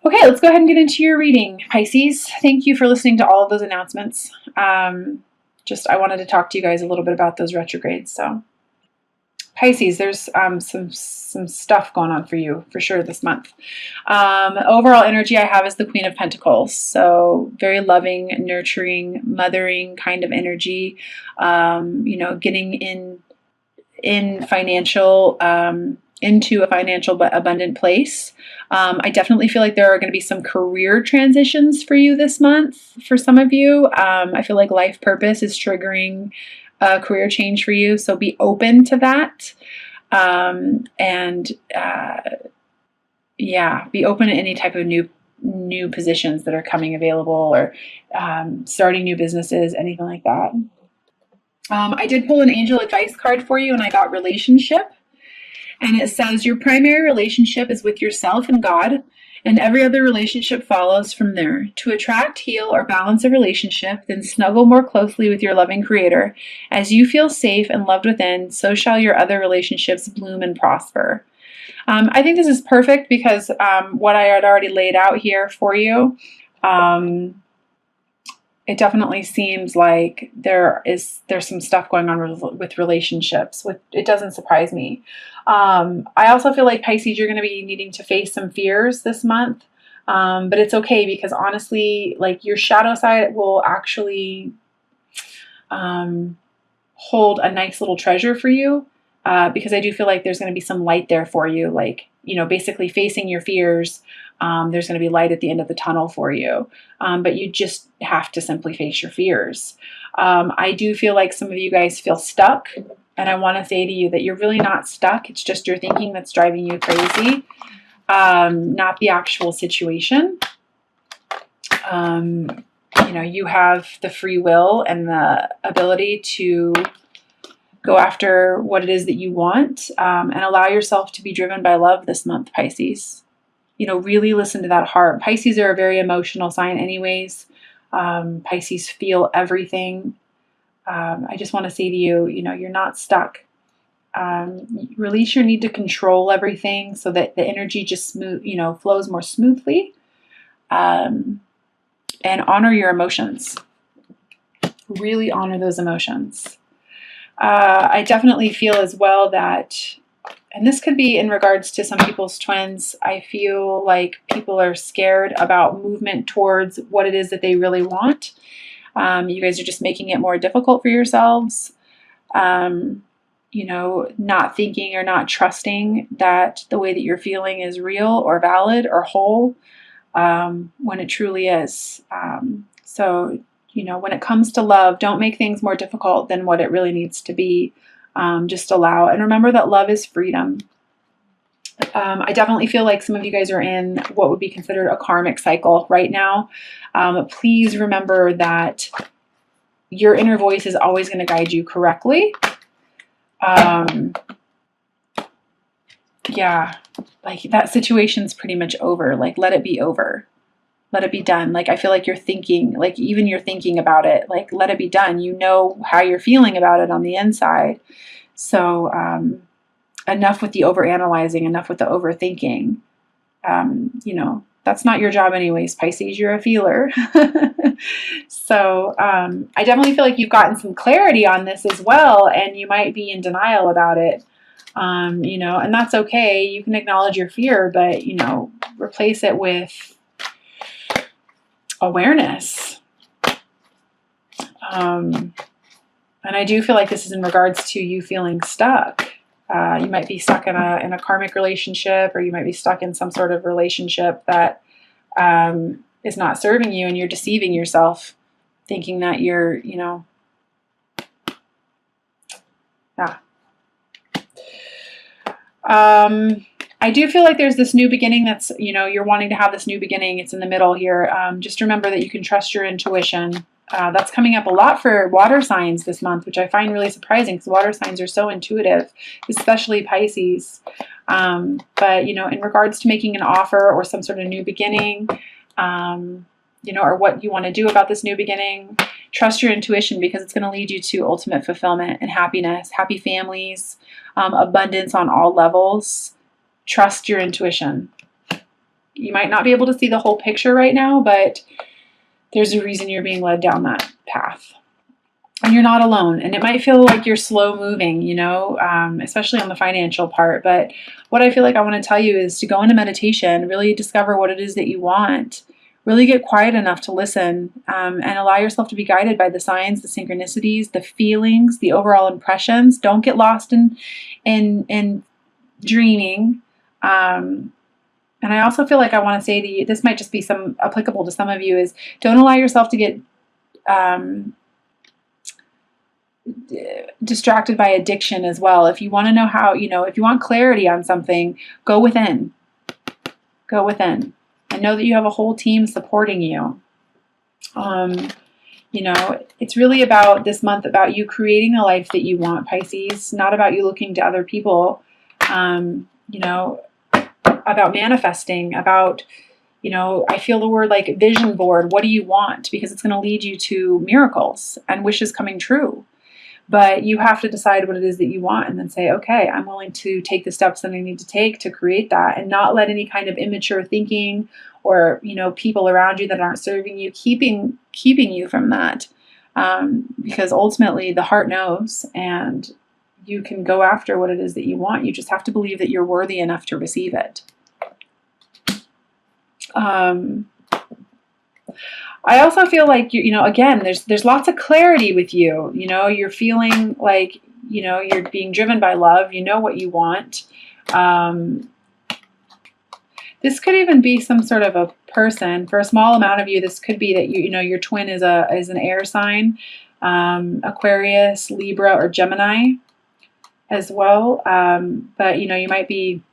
Okay, let's go ahead and get into your reading, Pisces. Thank you for listening to all of those announcements. I wanted to talk to you guys a little bit about those retrogrades. So, Pisces, there's some stuff going on for you for sure this month. Overall energy I have is the Queen of Pentacles, so very loving, nurturing, mothering kind of energy. Getting in financial. Into a financial but abundant place. I definitely feel like there are going to be some career transitions for you this month. For some of you, I feel like life purpose is triggering a career change for you. So be open to that. Be open to any type of new positions that are coming available, or starting new businesses, anything like that. I did pull an angel advice card for you, and I got relationship. And it says your primary relationship is with yourself and God, and every other relationship follows from there. To attract, heal, or balance a relationship, then snuggle more closely with your loving Creator. As you feel safe and loved within, so shall your other relationships bloom and prosper. I think this is perfect because what I had already laid out here for you, it definitely seems like there's some stuff going on with relationships. It doesn't surprise me. I also feel like, Pisces, you're going to be needing to face some fears this month, but it's okay, because honestly, like, your shadow side will actually hold a nice little treasure for you, because I do feel like there's going to be some light there for you. Like, basically facing your fears. There's going to be light at the end of the tunnel for you, but you just have to simply face your fears. I do feel like some of you guys feel stuck, and I want to say to you that you're really not stuck. It's just your thinking that's driving you crazy, not the actual situation. You have the free will and the ability to go after what it is that you want, and allow yourself to be driven by love this month, Pisces. Really listen to that heart. Pisces are a very emotional sign anyways. Pisces feel everything. I just want to say to you, you're not stuck. Release your need to control everything so that the energy just flows more smoothly. And honor your emotions. Really honor those emotions. I definitely feel as well that, and this could be in regards to some people's twins, I feel like people are scared about movement towards what it is that they really want. You guys are just making it more difficult for yourselves. Not thinking or not trusting that the way that you're feeling is real or valid or whole, when it truly is. When it comes to love, don't make things more difficult than what it really needs to be. Just allow, and remember that love is freedom. I definitely feel like some of you guys are in what would be considered a karmic cycle right now. Please remember that your inner voice is always going to guide you correctly. Like, that situation's pretty much over. Like, let it be over. Let it be done. Like, I feel like you're thinking about it. Like, let it be done. You know how you're feeling about it on the inside. So enough with the overanalyzing, enough with the overthinking. That's not your job anyways, Pisces. You're a feeler. So I definitely feel like you've gotten some clarity on this as well, and you might be in denial about it. And that's okay. You can acknowledge your fear, but, replace it with awareness. And I do feel like this is in regards to you feeling stuck. You might be stuck in a karmic relationship, or you might be stuck in some sort of relationship that is not serving you, and you're deceiving yourself, thinking that you're, I do feel like there's this new beginning that's, you're wanting to have this new beginning. It's in the middle here. Just remember that you can trust your intuition. That's coming up a lot for water signs this month, which I find really surprising, because water signs are so intuitive, especially Pisces. But, in regards to making an offer or some sort of new beginning, or what you want to do about this new beginning, trust your intuition, because it's going to lead you to ultimate fulfillment and happiness, happy families, abundance on all levels. Trust your intuition. You might not be able to see the whole picture right now, but there's a reason you're being led down that path. And you're not alone. And it might feel like you're slow moving, you know, especially on the financial part. But what I feel like I want to tell you is to go into meditation, really discover what it is that you want, really get quiet enough to listen, and allow yourself to be guided by the signs, the synchronicities, the feelings, the overall impressions. Don't get lost in dreaming. And I also feel like I want to say to you, this might just be applicable to some of you, is don't allow yourself to get distracted by addiction as well. If you want to know how, you know, if you want clarity on something, go within. Go within. And know that you have a whole team supporting you. You know, it's really about this month, about you creating the life that you want, Pisces, not about you looking to other people, you know, about manifesting, about, you know, I feel the word like vision board. What do you want? Because it's going to lead you to miracles and wishes coming true. But you have to decide what it is that you want and then say, okay, I'm willing to take the steps that I need to take to create that, and not let any kind of immature thinking or, you know, people around you that aren't serving you, keeping you from that. Because ultimately the heart knows, and you can go after what it is that you want. You just have to believe that you're worthy enough to receive it. I also feel like, you know, again, there's lots of clarity with you. You know, you're feeling like, you know, you're being driven by love. You know what you want. This could even be some sort of a person. For a small amount of you, this could be that you know your twin is an air sign, Aquarius, Libra, or Gemini as well. But you know, you might be.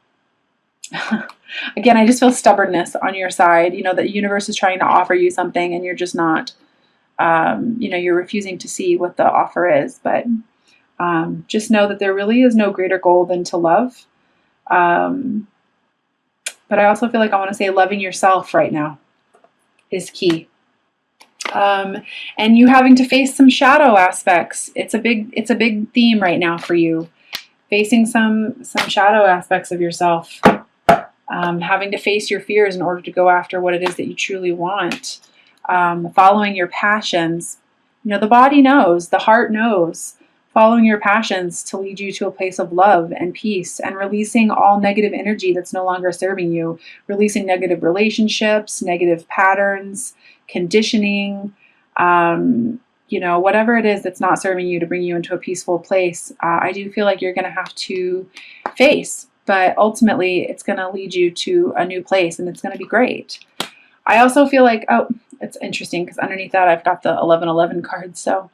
Again, I just feel stubbornness on your side. You know, the universe is trying to offer you something and you're just not, you know, you're refusing to see what the offer is. But just know that there really is no greater goal than to love. But I also feel like I want to say loving yourself right now is key. And you having to face some shadow aspects. It's a big theme right now for you. Facing some shadow aspects of yourself. Having to face your fears in order to go after what it is that you truly want. Following your passions. You know, the body knows, the heart knows. Following your passions to lead you to a place of love and peace, and releasing all negative energy that's no longer serving you. Releasing negative relationships, negative patterns, conditioning, you know, whatever it is that's not serving you, to bring you into a peaceful place. I do feel like you're going to have to face. But ultimately, it's going to lead you to a new place, and it's going to be great. I also feel like, oh, it's interesting because underneath that, I've got the 1111 card. So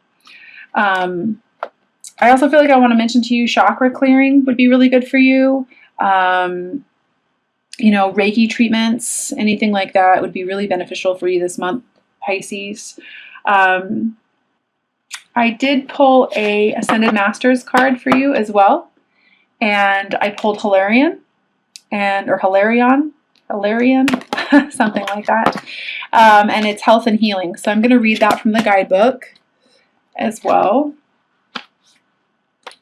I also feel like I want to mention to you, chakra clearing would be really good for you. You know, Reiki treatments, anything like that would be really beneficial for you this month, Pisces. I did pull a Ascended Masters card for you as well. And I pulled Hilarion, something like that. And it's health and healing. So I'm going to read that from the guidebook as well.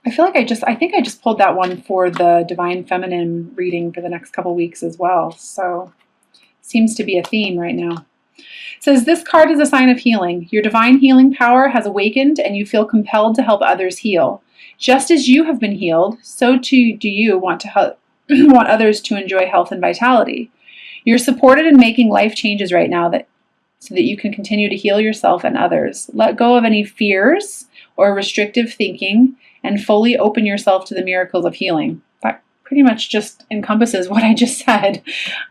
I feel like I think I just pulled that one for the Divine Feminine reading for the next couple weeks as well. So seems to be a theme right now. It says, this card is a sign of healing. Your divine healing power has awakened and you feel compelled to help others heal. Just as you have been healed, so too do you want to want others to enjoy health and vitality. You're supported in making life changes right now so that you can continue to heal yourself and others. Let go of any fears or restrictive thinking and fully open yourself to the miracles of healing. That pretty much just encompasses what I just said.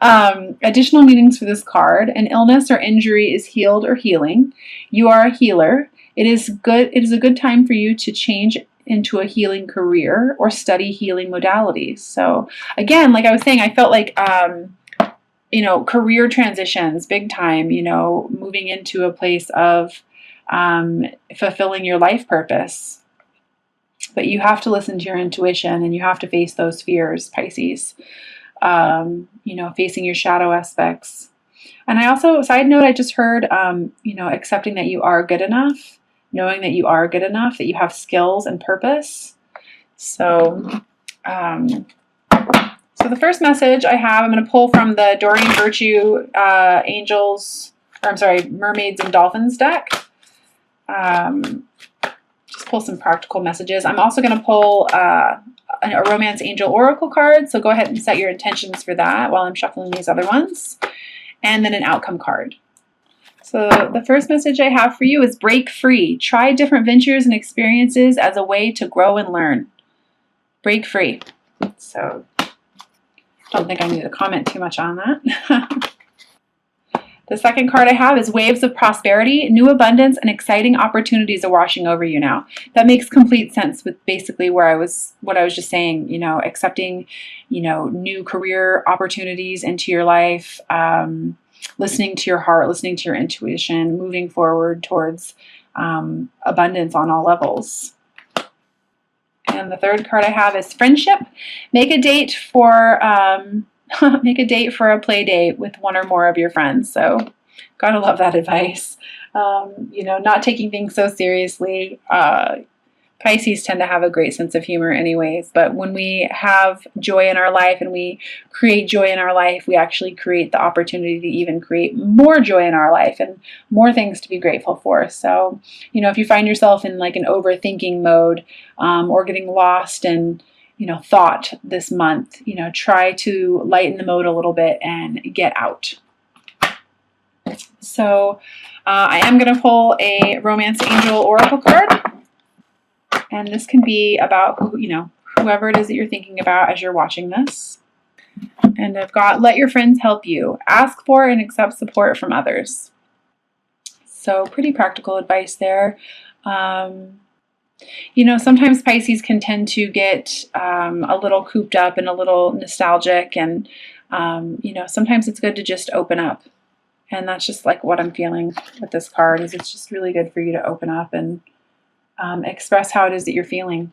Additional meanings for this card: an illness or injury is healed or healing. You are a healer. It is a good time for you to change into a healing career or study healing modalities. So again, like I was saying, I felt like, you know, career transitions, big time, you know, moving into a place of fulfilling your life purpose. But you have to listen to your intuition and you have to face those fears, Pisces. You know, facing your shadow aspects. And I also, side note, I just heard, you know, accepting that you are good enough, knowing that you are good enough, that you have skills and purpose. So So the first message I have, I'm going to pull from the Doreen Virtue Mermaids and Dolphins deck. Just pull some practical messages. I'm also going to pull a Romance Angel Oracle card. So go ahead and set your intentions for that while I'm shuffling these other ones. And then an outcome card. So the first message I have for you is break free. Try different ventures and experiences as a way to grow and learn. Break free. So don't think I need to comment too much on that. The second card I have is Waves of Prosperity. New abundance and exciting opportunities are washing over you now. That makes complete sense with basically what I was just saying, you know, accepting, you know, new career opportunities into your life, listening to your heart, listening to your intuition, moving forward towards abundance on all levels. And the third card I have is Friendship. Make a date for a play date with one or more of your friends. So gotta love that advice. You know, not taking things so seriously. Pisces tend to have a great sense of humor anyways, but when we have joy in our life and we create joy in our life, we actually create the opportunity to even create more joy in our life and more things to be grateful for. So, you know, if you find yourself in like an overthinking mode or getting lost in, you know, thought this month, you know, try to lighten the mode a little bit and get out. So I am going to pull a Romance Angel Oracle card. And this can be about, you know, whoever it is that you're thinking about as you're watching this. And I've got, let your friends help you. Ask for and accept support from others. So pretty practical advice there. You know, sometimes Pisces can tend to get a little cooped up and a little nostalgic. And, you know, sometimes it's good to just open up. And that's just like what I'm feeling with this card is it's just really good for you to open up and express how it is that you're feeling.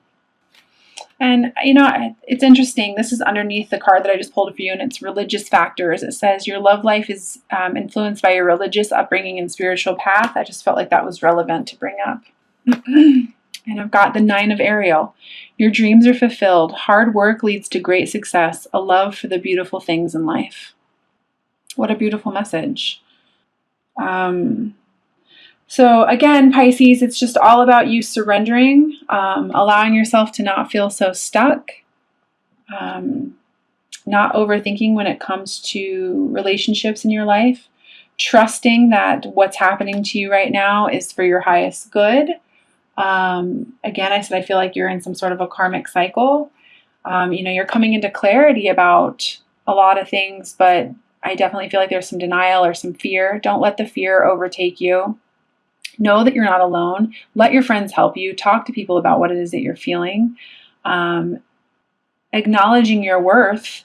And, you know, it's interesting. This is underneath the card that I just pulled for you, and it's religious factors. It says your love life is influenced by your religious upbringing and spiritual path. I just felt like that was relevant to bring up. And I've got the 9 of Ariel. Your dreams are fulfilled. Hard work leads to great success. A love for the beautiful things in life. What a beautiful message. So again, Pisces, it's just all about you surrendering, allowing yourself to not feel so stuck, not overthinking when it comes to relationships in your life, trusting that what's happening to you right now is for your highest good. Again, I said I feel like you're in some sort of a karmic cycle. You know, you're coming into clarity about a lot of things, but I definitely feel like there's some denial or some fear. Don't let the fear overtake you. Know that you're not alone. Let your friends help you. Talk to people about what it is that you're feeling. Acknowledging your worth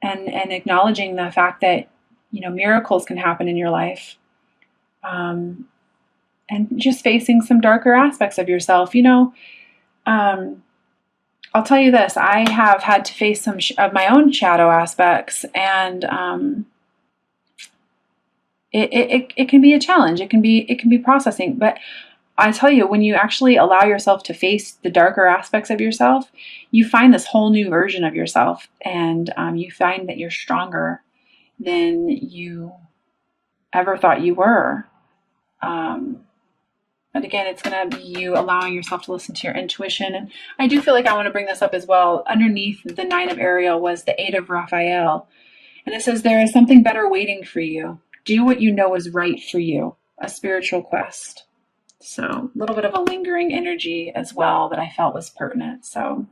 and acknowledging the fact that, you know, miracles can happen in your life. And just facing some darker aspects of yourself. You know, I'll tell you this. I have had to face some of my own shadow aspects, and it can be a challenge. It can be processing. But I tell you, when you actually allow yourself to face the darker aspects of yourself, you find this whole new version of yourself, and you find that you're stronger than you ever thought you were. But again, it's going to be you allowing yourself to listen to your intuition. And I do feel like I want to bring this up as well. Underneath the 9 of Ariel was the 8 of Raphael. And it says, there is something better waiting for you. Do what you know is right for you. A spiritual quest. So a little bit of a lingering energy as well that I felt was pertinent. So